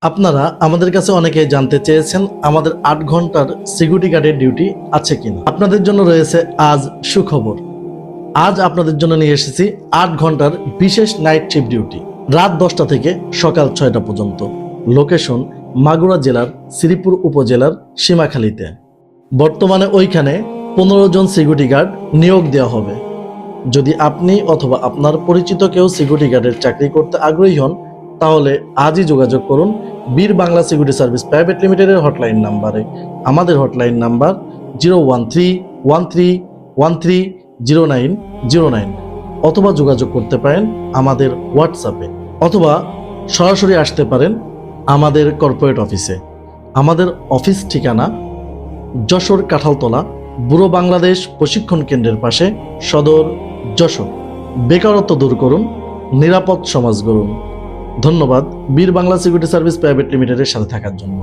আপনারা আমাদের কাছে অনেকে জানতে চেয়েছেন আমাদের 8 ঘন্টার সিকিউরিটি গার্ডের ডিউটি আছে কিনা। আপনাদের জন্য রয়েছে আজ সুখবর। আজ আপনাদের জন্য নিয়ে এসেছি 8 ঘন্টার বিশেষ নাইট শিফট ডিউটি, রাত 10টা থেকে সকাল 6টা পর্যন্ত। লোকেশন মাগুরা জেলার শ্রীপুর উপজেলার সীমাখালীতে। বর্তমানে ওইখানে 15 জন সিকিউরিটি গার্ড নিয়োগ দেওয়া হবে। যদি আপনি অথবা আপনার পরিচিত কেউ সিকিউরিটি গার্ডের চাকরি করতে আগ্রহী হন, তাহলে আজই যোগাযোগ করুন বীর বাংলা সিকিউরিটি সার্ভিস প্রাইভেট লিমিটেডের হটলাইন নাম্বারে। আমাদের হটলাইন নাম্বার 01313130909, অথবা যোগাযোগ করতে পারেন আমাদের হোয়াটসঅ্যাপে, অথবা সরাসরি আসতে পারেন আমাদের কর্পোরেট অফিসে। আমাদের অফিস ঠিকানা যশোর কাঁঠালতলা বুড়ো বাংলাদেশ প্রশিক্ষণ কেন্দ্রের পাশে, সদর যশোর। বেকারত্ব দূর করুন, নিরাপদ সমাজ গড়ুন। ধন্যবাদ বীর বাংলা সিকিউরিটি সার্ভিস প্রাইভেট লিমিটেডের সাথে থাকার জন্য।